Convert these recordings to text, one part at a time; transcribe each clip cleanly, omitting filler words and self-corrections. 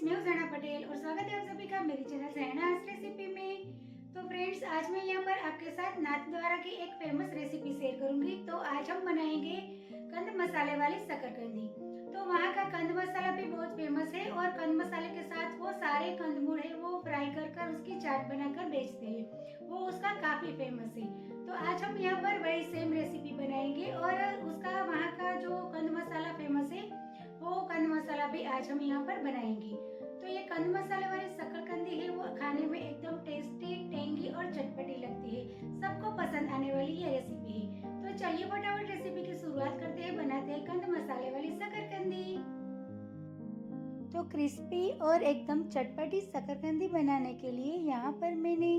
मैं हूँ ज़हना पटेल और स्वागत है आप सभी का मेरे चैनल ज़हनास रेसिपी में। तो फ्रेंड्स, आज मैं यहाँ पर आपके साथ नाथद्वारा की एक फेमस रेसिपी शेयर करूंगी। तो आज हम बनाएंगे कंद मसाले वाली शकरकंदी। तो वहाँ का कंद मसाला भी बहुत फेमस है और कंद मसाले के साथ वो सारे कंदमूल है वो फ्राई कर कर उसकी चाट बनाकर बेचते हैं, वो उसका काफ़ी फेमस है। तो आज हम यहाँ पर वही सेम रेसिपी बनाएंगे और उसका वहाँ का जो कंद मसाला फेमस है वो कंद मसाला भी आज हम यहाँ पर बनाएंगे। तो ये कंद मसाले वाली शकरकंदी है वो खाने में एकदम टेस्टी, टेंगी और चटपटी लगती है। सबको पसंद आने वाली ये रेसिपी है। तो चलिए फटाफट रेसिपी की शुरुआत करते हैं, बनाते हैं कंद मसाले वाली शकरकंदी। तो क्रिस्पी और एकदम चटपटी शकरकंदी बनाने के लिए यहाँ पर मैंने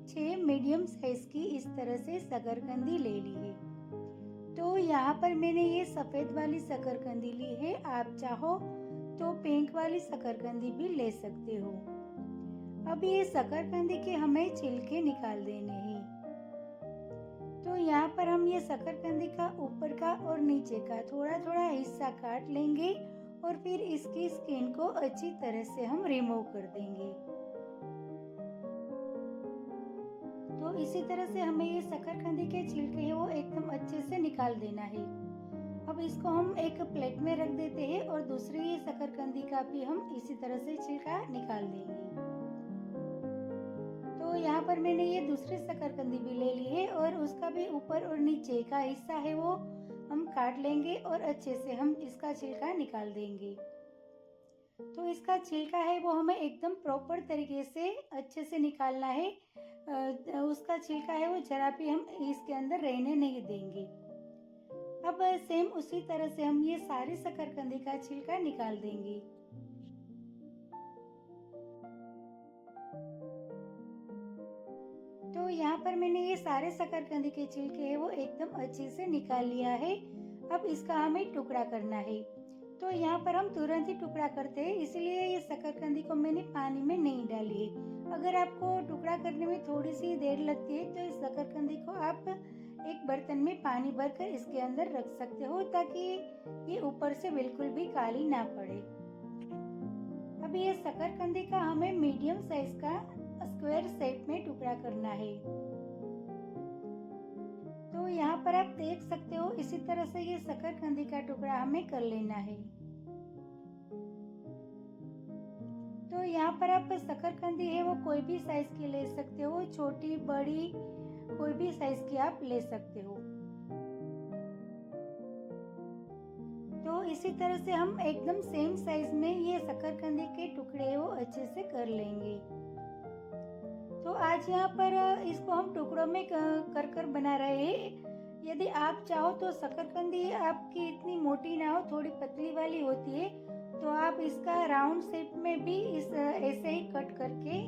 6 मीडियम साइज की इस तरह से शकरकंदी ले ली है। तो यहाँ पर मैंने ये सफ़ेद वाली शकरकंदी ली है, आप चाहो तो पिंक वाली शकरकंदी भी ले सकते हो। अब ये शकरकंदी के हमें छिलके निकाल देने हैं। तो यहाँ पर हम ये शकरकंदी का ऊपर का और नीचे का थोड़ा थोड़ा हिस्सा काट लेंगे और फिर इसकी स्किन को अच्छी तरह से हम रिमूव कर देंगे। तो इसी तरह से हमें ये शकरकंदी के छिलके हैं वो एकदम अच्छे से निकाल देना है। अब इसको हम एक प्लेट में रख देते हैं और दूसरी ये शकरकंदी का भी हम इसी तरह से छिलका निकाल देंगे। तो यहाँ पर मैंने ये दूसरी शकरकंदी भी ले ली है और उसका भी ऊपर और नीचे का हिस्सा है वो हम काट लेंगे और अच्छे से हम इसका छिलका निकाल देंगे। तो इसका छिलका है वो हमें एकदम प्रॉपर तरीके से अच्छे से निकालना है। उसका छिलका है वो जरा भी हम इसके अंदर रहने नहीं देंगे। अब सेम उसी तरह से हम ये सारी शकरकंदी का छिलका निकाल देंगे। तो यहाँ पर मैंने ये सारे शकरकंदी के छिलके है वो एकदम अच्छे से निकाल लिया है। अब इसका हमें टुकड़ा करना है। तो यहाँ पर हम तुरंत ही टुकड़ा करते हैं, इसलिए ये शकरकंदी को मैंने पानी में नहीं डाली है। अगर आपको टुकड़ा करने में थोड़ी सी देर लगती है तो इस शकरकंदी को आप एक बर्तन में पानी भरकर इसके अंदर रख सकते हो ताकि ये ऊपर से बिल्कुल भी काली ना पड़े। अब ये शकरकंदी का हमें मीडियम साइज का स्क्वायर शेप में टुकड़ा करना है। तो यहाँ पर आप देख सकते हो इसी तरह से ये शकरकंदी का टुकड़ा हमें कर लेना है। तो यहाँ पर आप शकरकंदी है वो कोई भी साइज की ले सकते हो, छोटी बड़ी कोई भी साइज की आप ले सकते हो। तो इसी तरह से हम एकदम सेम साइज में ये शकरकंदी के टुकड़े वो अच्छे से कर लेंगे। तो आज यहाँ पर इसको हम टुकड़ों में कर बना रहे हैं। यदि आप चाहो तो शकरकंदी आपकी इतनी मोटी ना हो, थोड़ी पतली वाली होती है, तो आप इसका राउंड शेप में भी इस ऐसे ही कट करके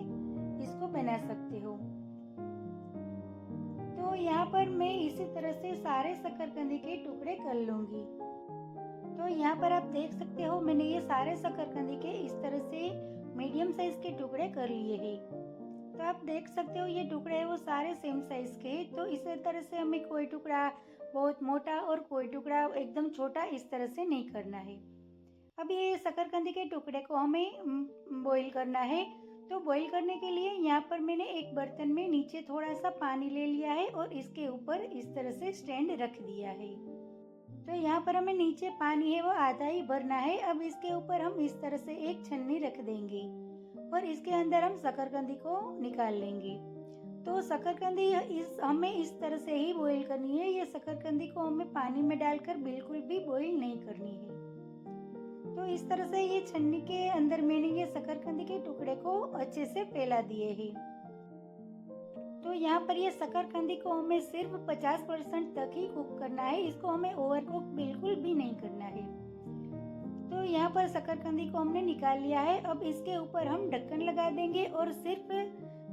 इसको बना सकते हो। तो यहाँ पर मैं इसी तरह से सारे शकरकंदी के टुकड़े कर लूंगी। तो यहाँ पर आप देख सकते हो मैंने ये सारे शकरकंदी के इस तरह से मीडियम साइज के टुकड़े कर लिए हैं। तो आप देख सकते हो ये टुकड़े है वो सारे सेम साइज के हैं। तो इसी तरह से हमें कोई टुकड़ा बहुत मोटा और कोई टुकड़ा एकदम छोटा इस तरह से नहीं करना है। अब ये शकरकंदी के टुकड़े को हमें बॉईल करना है। तो बॉईल करने के लिए यहाँ पर मैंने एक बर्तन में नीचे थोड़ा सा पानी ले लिया है और इसके ऊपर इस तरह से स्टैंड रख दिया है। तो यहाँ पर हमें नीचे पानी है वो आधा ही भरना है। अब इसके ऊपर हम इस तरह से एक छन्नी रख देंगे और इसके अंदर हम शकरकंदी को निकाल लेंगे। तो शकरकंदी हमें इस तरह से ही बॉईल करनी है। ये शकरकंदी को हमें पानी में डालकर बिल्कुल भी बॉईल नहीं करनी है। तो इस तरह से ये छन्नी के अंदर मैंने ये शकरकंदी के टुकड़े को अच्छे से फैला दिए हैं। तो यहाँ पर ये शकरकंदी को हमें सिर्फ 50% तक ही कुक करना है, इसको हमें ओवर कुक बिल्कुल भी नहीं करना है। तो यहाँ पर शकरकंदी को हमने निकाल लिया है। अब इसके ऊपर हम ढक्कन लगा देंगे और सिर्फ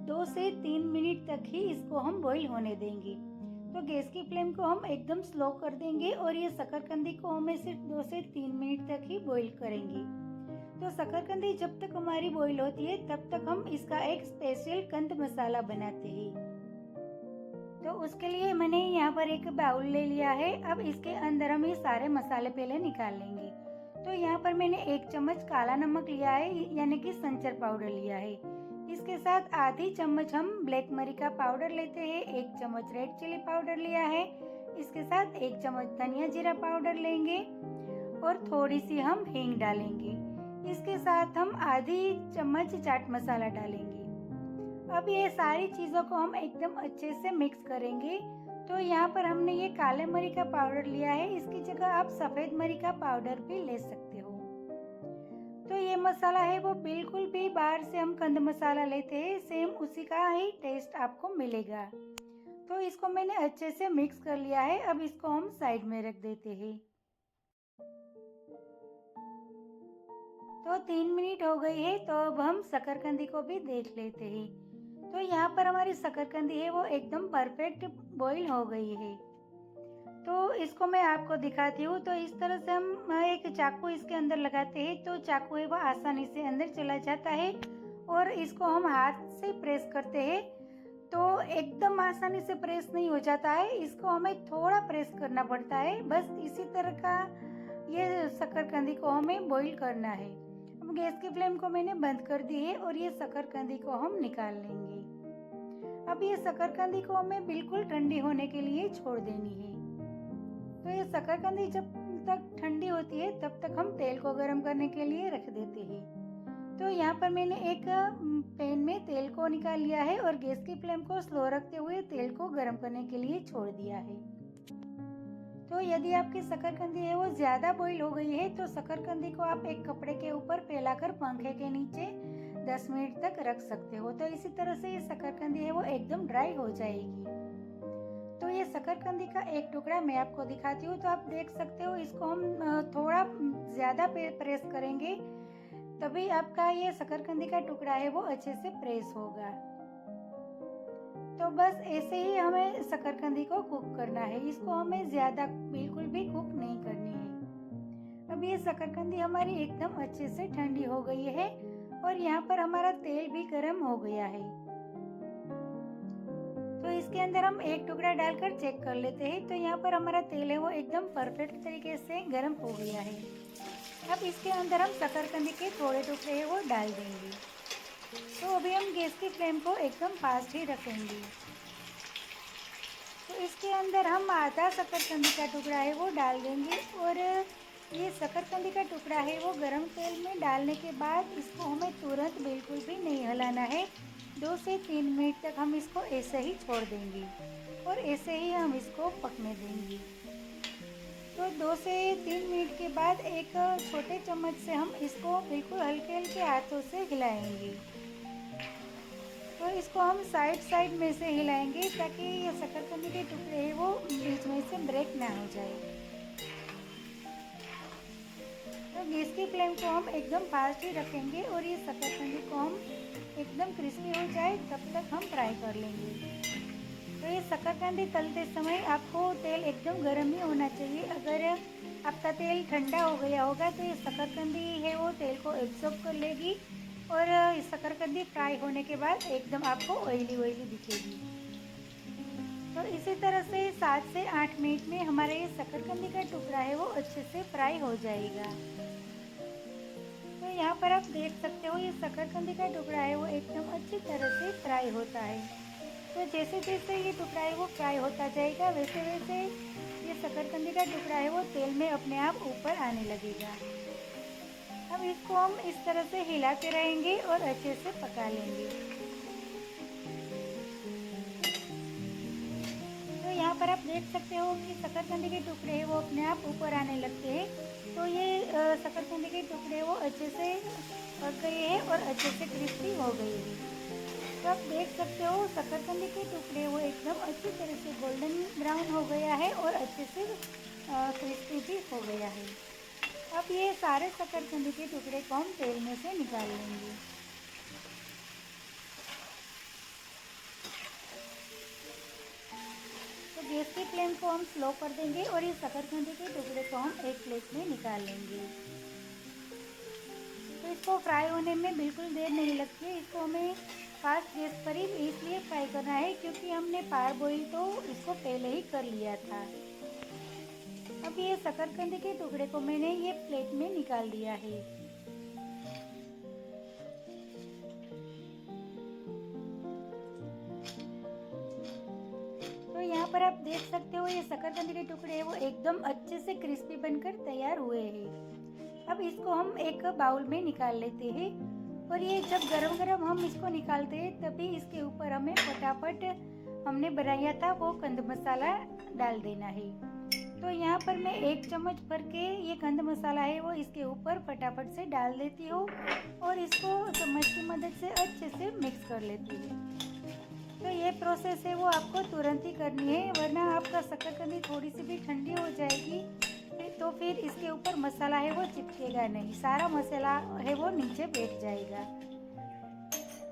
2 से 3 मिनट तक ही इसको हम बॉईल होने देंगे। तो गैस की फ्लेम को हम एकदम स्लो कर देंगे और ये शकरकंदी को हमें सिर्फ 2 से 3 मिनट तक ही बॉईल करेंगे। तो शकरकंदी जब तक हमारी बॉईल होती है तब तक हम इसका एक स्पेशल कंद मसाला बनाते हैं। तो उसके लिए मैंने यहाँ पर एक बाउल ले लिया है। अब इसके अंदर हम ये सारे मसाले पहले निकाल लेंगे। तो यहाँ पर मैंने 1 चम्मच काला नमक लिया है, यानी कि संचर पाउडर लिया है। इसके साथ आधी चम्मच हम ब्लैक मरीका पाउडर लेते हैं, 1 चम्मच रेड चिली पाउडर लिया है। इसके साथ 1 चम्मच धनिया जीरा पाउडर लेंगे और थोड़ी सी हम हींग डालेंगे। इसके साथ हम आधी चम्मच चाट मसाला डालेंगे। अब ये सारी चीज़ों को हम एकदम अच्छे से मिक्स करेंगे। तो यहाँ पर हमने ये काले मरी का पाउडर लिया है, इसकी जगह आप सफ़ेद मरी का पाउडर भी ले सकते हो। तो ये मसाला है वो बिल्कुल भी बाहर से हम कंद मसाला लेते हैं, सेम उसी का ही टेस्ट आपको मिलेगा। तो इसको मैंने अच्छे से मिक्स कर लिया है। अब इसको हम साइड में रख देते हैं। तो 3 मिनट हो गई है, तो अब हम शकरकंदी को भी देख लेते हैं। तो यहाँ पर हमारी शकरकंदी है वो एकदम परफेक्ट बॉईल हो गई है। तो इसको मैं आपको दिखाती हूँ। तो इस तरह से हम एक चाकू इसके अंदर लगाते हैं, तो चाकू है वो आसानी से अंदर चला जाता है। और इसको हम हाथ से प्रेस करते हैं तो एकदम आसानी से प्रेस नहीं हो जाता है, इसको हमें थोड़ा प्रेस करना पड़ता है। बस इसी तरह का ये शकरकंदी को हमें बॉईल करना है। अब गैस की फ्लेम को मैंने बंद कर दी है और ये शकरकंदी को हम निकाल लेंगे। अब ये शकरकंदी को हमें बिल्कुल ठंडी होने के लिए छोड़ देनी है। तो ये शकरकंदी जब तक ठंडी होती है तब तक हम तेल को गर्म करने के लिए रख देते हैं। तो यहाँ पर मैंने एक पैन में तेल को निकाल लिया है और गैस की फ्लेम को स्लो रखते हुए तेल को गर्म करने के लिए छोड़ दिया है। तो यदि आपकी शकरकंदी है वो ज़्यादा बॉईल हो गई है तो शकरकंदी को आप एक कपड़े के ऊपर फैलाकर पंखे के नीचे 10 मिनट तक रख सकते हो। तो इसी तरह से ये शकरकंदी है वो एकदम ड्राई हो जाएगी। तो ये शकरकंदी का एक टुकड़ा मैं आपको दिखाती हूँ। तो आप देख सकते हो, इसको हम थोड़ा ज़्यादा प्रेस करेंगे तभी आपका ये शकरकंदी का टुकड़ा है वो अच्छे से प्रेस होगा। तो बस ऐसे ही हमें शकरकंदी को कुक करना है, इसको हमें ज़्यादा बिल्कुल भी कुक नहीं करनी है। अब ये शकरकंदी हमारी एकदम अच्छे से ठंडी हो गई है और यहाँ पर हमारा तेल भी गर्म हो गया है। तो इसके अंदर हम एक टुकड़ा डालकर चेक कर लेते हैं। तो यहाँ पर हमारा तेल है वो एकदम परफेक्ट तरीके से गर्म हो गया है। अब इसके अंदर हम शकरकंदी के थोड़े टुकड़े हैं वो डाल देंगे। तो अभी हम गैस की फ्लेम को एकदम फास्ट ही रखेंगे। तो इसके अंदर हम आधा शकरकंदी का टुकड़ा है वो डाल देंगे और ये शकरकंदी का टुकड़ा है वो गरम तेल में डालने के बाद इसको हमें तुरंत बिल्कुल भी नहीं हिलाना है। 2 से 3 मिनट तक हम इसको ऐसे ही छोड़ देंगे और ऐसे ही हम इसको पकने देंगे। तो 2 से 3 मिनट के बाद एक छोटे चम्मच से हम इसको बिल्कुल हल्के हल्के हाथों से हिलाएंगे। तो इसको हम साइड में से हिलाएंगे ताकि ये शकरकंदी के टुकड़े हैं वो बीच में से ब्रेक ना हो जाए। तो गैस की फ्लेम को हम एकदम फास्ट ही रखेंगे और ये शकरकंदी को हम एकदम क्रिस्पी हो जाए तब तक हम फ्राई कर लेंगे। तो ये शकरकंदी तलते समय आपको तेल एकदम गर्म ही होना चाहिए। अगर आपका तेल ठंडा हो गया होगा तो ये शकरकंदी है वो तेल को एब्जॉर्ब कर लेगी और शकरकंदी फ्राई होने के बाद एकदम आपको ऑयली दिखेगी। तो इसी तरह से 7 से 8 मिनट में हमारा ये शकरकंदी का टुकड़ा है वो अच्छे से फ्राई हो जाएगा। तो यहाँ पर आप देख सकते हो ये शकरकंदी का टुकड़ा है वो एकदम अच्छी तरह से फ्राई होता है। तो जैसे जैसे ये टुकड़ा है वो फ्राई होता जाएगा वैसे वैसे ये शकरकंदी का टुकड़ा है वो तेल में अपने आप ऊपर आने लगेगा। अब इसको हम इस तरह से हिलाते रहेंगे और अच्छे से पका लेंगे। तो यहाँ पर आप देख सकते हो कि शकरकंदी के टुकड़े हैं वो अपने आप ऊपर आने लगते हैं। तो ये शकरकंदी के टुकड़े वो अच्छे से पक गए हैं और अच्छे से क्रिस्पी हो गए हैं। तो आप देख सकते हो शकरकंदी के टुकड़े वो एकदम अच्छी तरह से गोल्डन ब्राउन हो गया है और अच्छे से क्रिस्पी भी हो गया है। अब ये सारे शकरकंदी के टुकड़े को हम तेल में से निकाल लेंगे। तो गैस की फ्लेम को हम स्लो कर देंगे और ये शकरकंदी के टुकड़े को हम एक प्लेट में निकाल लेंगे। तो इसको फ्राई होने में बिल्कुल देर नहीं लगती है, इसको हमें फास्ट गैस पर ही इसलिए फ्राई करना है क्योंकि हमने पार बॉईल तो इसको पहले ही कर लिया था। अब ये शकरकंदी के टुकड़े को मैंने ये प्लेट में निकाल दिया है। तो यहाँ पर आप देख सकते हो ये शकरकंदी के टुकड़े हैं वो एकदम अच्छे से क्रिस्पी बनकर तैयार हुए हैं। अब इसको हम एक बाउल में निकाल लेते हैं और ये जब गरम गरम हम इसको निकालते हैं तभी इसके ऊपर हमें फटाफट हमने बनाया था वो कंद मसाला डाल देना है। तो यहाँ पर मैं 1 चम्मच भर के ये कंद मसाला है वो इसके ऊपर फटाफट से डाल देती हूँ और इसको चम्मच की मदद से अच्छे से मिक्स कर लेती हूँ। तो ये प्रोसेस है वो आपको तुरंत ही करनी है, वरना आपका शकरकंदी थोड़ी सी भी ठंडी हो जाएगी तो फिर इसके ऊपर मसाला है वो चिपकेगा नहीं, सारा मसाला है वो नीचे बैठ जाएगा।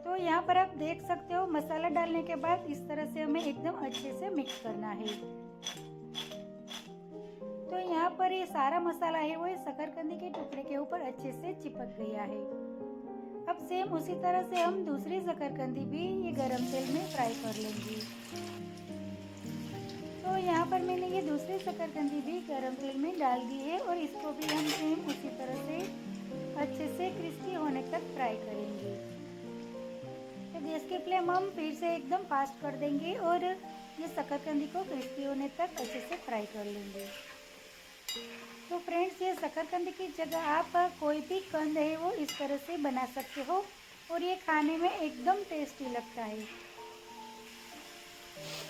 तो यहाँ पर आप देख सकते हो मसाला डालने के बाद इस तरह से हमें एकदम अच्छे से मिक्स करना है। तो यहाँ पर ये सारा मसाला है वो शकरकंदी के टुकड़े के ऊपर अच्छे से चिपक गया है। अब सेम उसी तरह से हम दूसरी शकरकंदी भी ये गरम तेल में फ्राई कर लेंगे। तो यहाँ पर मैंने ये दूसरी शकरकंदी भी गरम तेल में डाल दी है और इसको भी हम सेम उसी तरह से अच्छे से क्रिस्पी होने तक फ्राई करेंगे। तो गैस की फ्लेम हम फिर से एकदम फास्ट कर देंगे और ये शकरकंदी को क्रिस्पी होने तक अच्छे से फ्राई कर लेंगे। तो फ्रेंड्स ये शकरकंदी की जगह आप कोई भी कंद है वो इस तरह से बना सकते हो और ये खाने में एकदम टेस्टी लगता है।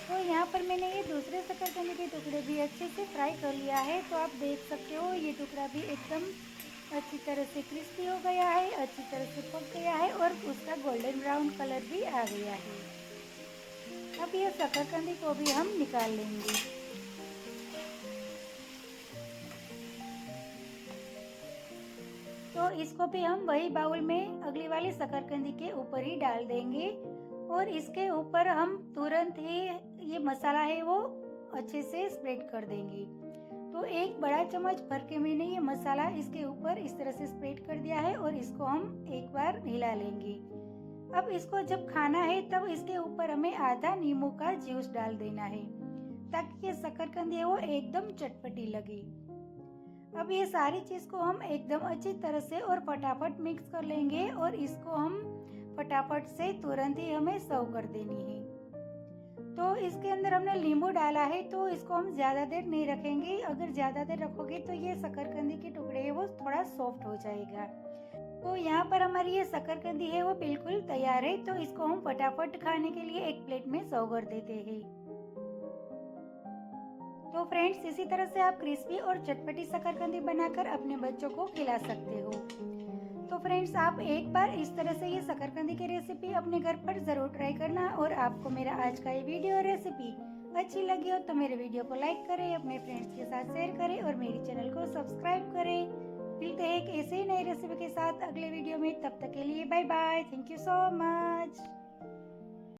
तो यहाँ पर मैंने ये दूसरे शकरकंदी के टुकड़े भी अच्छे से फ्राई कर लिया है। तो आप देख सकते हो ये टुकड़ा भी एकदम अच्छी तरह से क्रिस्पी हो गया है, अच्छी तरह से पक गया है और उसका गोल्डन ब्राउन कलर भी आ गया है। अब ये शकरकंदी को भी हम निकाल लेंगे। तो इसको भी हम वही बाउल में अगली वाली शकरकंदी के ऊपर ही डाल देंगे और इसके ऊपर हम तुरंत ही ये मसाला है वो अच्छे से स्प्रेड कर देंगे। तो 1 बड़ा चम्मच भर के मैंने ये मसाला इसके ऊपर इस तरह से स्प्रेड कर दिया है और इसको हम एक बार हिला लेंगे। अब इसको जब खाना है तब इसके ऊपर हमें आधा नींबू का जूस डाल देना है ताकि ये शकरकंदी है वो एकदम चटपटी लगे। अब ये सारी चीज़ को हम एकदम अच्छी तरह से और फटाफट मिक्स कर लेंगे और इसको हम फटाफट से तुरंत ही हमें सर्व कर देनी है। तो इसके अंदर हमने नींबू डाला है तो इसको हम ज़्यादा देर नहीं रखेंगे, अगर ज़्यादा देर रखोगे तो ये शकरकंदी के टुकड़े है वो थोड़ा सॉफ्ट हो जाएगा। तो यहाँ पर हमारी ये शकरकंदी है वो बिल्कुल तैयार है। तो इसको हम फटाफट खाने के लिए एक प्लेट में सर्व कर देते हैं। तो फ्रेंड्स इसी तरह से आप क्रिस्पी और चटपटी शकरकंदी बनाकर अपने बच्चों को खिला सकते हो। तो फ्रेंड्स आप एक बार इस तरह से ये शकरकंदी की रेसिपी अपने घर पर ज़रूर ट्राई करना और आपको मेरा आज का ये वीडियो रेसिपी अच्छी लगी हो तो मेरे वीडियो को लाइक करें, अपने फ्रेंड्स के साथ शेयर करें और मेरे चैनल को सब्सक्राइब करें। मिलते हैं एक ऐसे ही नई रेसिपी के साथ अगले वीडियो में, तब तक के लिए bye bye. Thank you so much.